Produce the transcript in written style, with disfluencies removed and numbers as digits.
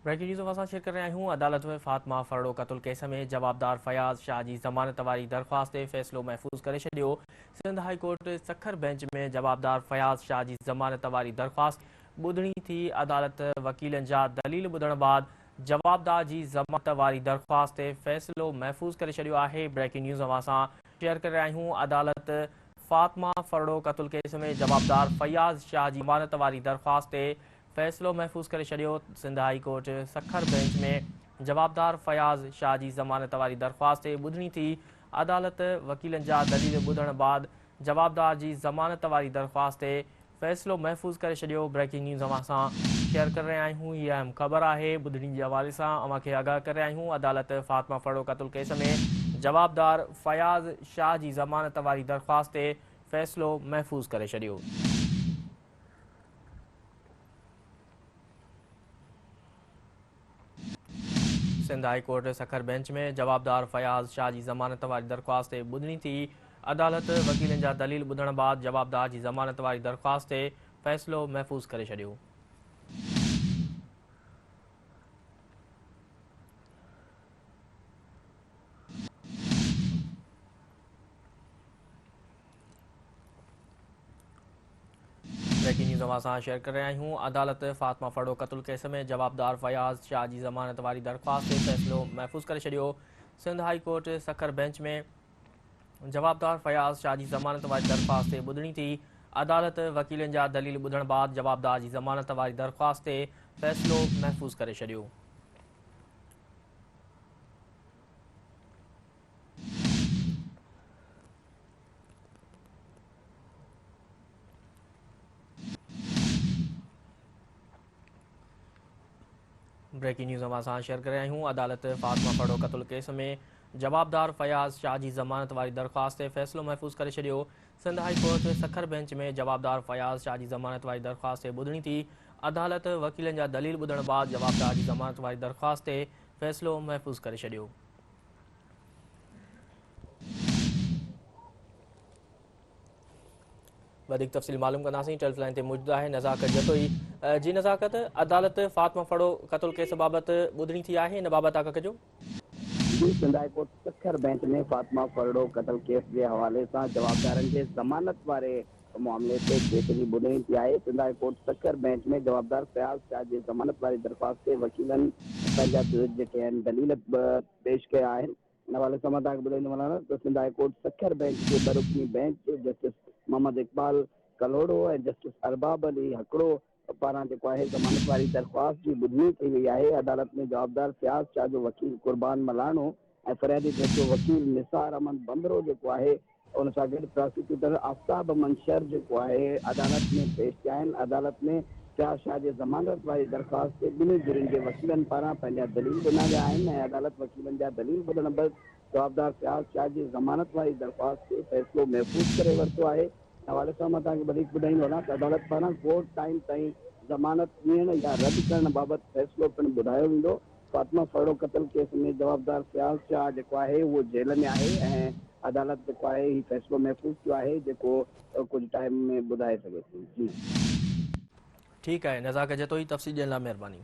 Breaking news असां share कर रहे आहियूं। अदालत में फातिमा फरड़ो क़त्ल केस में जवाबदार फयाज़ शाह जी ज़मानत वारी दरख़्वास्त ते फ़ैसिलो महफ़ूज़ करे छॾियो। Sindh high court Sukkur bench में जवाबदार फयाज़ शाह जी ज़मानत वारी दरख़्वास्त ॿुधणी थी। अदालत वकीलनि जा दलील ॿुधण बाद जवाबदार जी ज़मानत वारी दरख़्वास्त ते फ़ैसिलो महफ़ूज़ करे छॾियो आहे। ब्रेकिंग न्यूज़ असां शेयर करे रहिया आहियूं। अदालत फातिमा फरड़ो क़त्ल केस में जवाबदार फयाज़ शाह जी ज़मानत वारी दरख़्वास्त ते फ़ैसिलो महफ़ूज़ करे छॾियो। Sindh high court Sukkur bench में जवाबदार फयाज़ शाह जी ज़मानत वारी दरख़्वास्त ते ॿुधणी थी। अदालत वकीलनि जा दलील ॿुधण बाद जवाबदार जी ज़मानत वारी दरख़्वास्त ते फ़ैसिलो महफ़ूज़ करे छॾियो। ब्रेकिंग न्यूज़ असां शेयर करे रहिया आहियूं। हीअ अहम ख़बर आहे। ॿुधणी जे हवाले सां अव्हांखे आगाह करे रहिया आहियूं। अदालत फातिमा फरड़ो क़त्ल केस में जवाबदार फयाज़ शाह जी ज़मानत वारी दरख़्वास्त ते फ़ैसिलो महफ़ूज़ करे छॾियो। Sindh high court Sukkur bench में जवाबदार फयाज़ शाह जी ज़मानत वारी दरख़्वास्त ते ॿुधणी थी। अदालत वकीलनि जा दलील ॿुधण बाद जवाबदार जी ज़मानत वारी दरख़्वास्त ते फ़ैसिलो महफ़ूज़ करे छॾियो। ब्रेकिंग न्यूज़ असां शेयर करे रहिया आहियूं। अदालत फातिमा फरड़ो क़त्ल केस में जवाबदार फयाज़ शाह जी ज़मानत वारी दरख़्वास्त ते फ़ैसिलो महफ़ूज़ करे छॾियो। Sindh high court Sukkur bench में जवाबदार फयाज़ शाह जी ज़मानत वारी दरख़्वास्त ते ॿुधणी थी। अदालत वकीलनि जा दलील ॿुधण बाद जवाबदार जी ज़मानत वारी दरख़्वास्त ते फ़ैसिलो महफ़ूज़ करे छॾियो। ब्रेकिंग न्यूज़ असां शेयर करे रहिया आहियूं। अदालत फातिमा फरड़ो क़त्ल केस में जवाबदार फयाज़ शाह जी ज़मानत वारी दरख़्वास्त ते फ़ैसिलो महफ़ूज़ करे छॾियो। Sindh high court Sukkur bench में जवाबदार फयाज़ शाह जी ज़मानत वारी दरख़्वास्त ते ॿुधणी थी। अदालत वकीलनि जा दलील ॿुधण बाद जवाबदार जी ज़मानत वारी दरख़्वास्त ते फ़ैसिलो महफ़ूज़ करे छॾियो। वधीक तफ़सील मालूम कंदासीं। टेलीफोन लाइन ते मौजूदु आहे नज़ाकत जतोई। जी नज़ाकत, अदालत फातिमा फरड़ो क़त्ल केस बाबति ॿुधणी थी आहे, इन बाबति आगाह कजो। जी, Sindh high court Sukkur bench में फातिमा फरड़ो क़त्ल केस के हवाले सां जवाबदारनि जे ज़मानत वारे मामले ते केस जी ॿुधणी थी आहे। Sindh high court Sukkur bench में जवाबदार फयाज़ शाह जी ज़मानत वारी दरख़्वास्त ते वकीलनि पंहिंजा जेके आहिनि दलील पेश कया आहिनि। इन हवाले सां मां तव्हांखे ॿुधाईंदो वञा त Sindh high court Sukkur bench जे बरुकनी बेंच जस्टिस मोहम्मद इक़बाल कलोड़ो ऐं जस्टिस अरबाब अली हकड़ो पारां जेको आहे ज़मानत वारी दरख़्वास्त जी ॿुधणी कई वई आहे। अदालत में जवाबदार फयाज़ शाह जो वकील कुर्बान मलाणो ऐं फ़रियादी जो वकील निसार अहमद बंदरो जेको आहे उन सां गॾु प्रोसिक्यूटर आफ्ताब मंशर जेको आहे अदालत में पेश थिया आहिनि। अदालत में फयाज़ शाह जे ज़मानत वारी दरख़्वास्त ते ॿिन्ही धुरियुनि जे वकीलनि पारां पंहिंजा दलील ॾिना विया आहिनि ऐं अदालत वकीलनि जा दलील ॿुधण बैदि जवाबदार फयाज़ शाह जी ज़मानत वारी दरख़्वास्त ते फ़ैसिलो महफ़ूज़ करे वरितो आहे। हवाले सां मां तव्हांखे वधीक ॿुधाईंदो वञा त अदालत पारां कोर्ट टाइम ताईं ज़मानत ॾियण या रद्द करण बाबति फ़ैसिलो पिणु ॿुधायो वेंदो। फातिमा फरड़ो क़त्ल केस में जवाबदार फयाज़ शाह जेको आहे उहो जेल में आहे ऐं अदालत जेको आहे हीउ फ़ैसिलो महफ़ूज़ थियो आहे जेको कुझु टाइम में ॿुधाए सघे थी। जी ठीकु आहे, नज़ाकत जतोई तफ़सील ॾियण लाइ महिरबानी।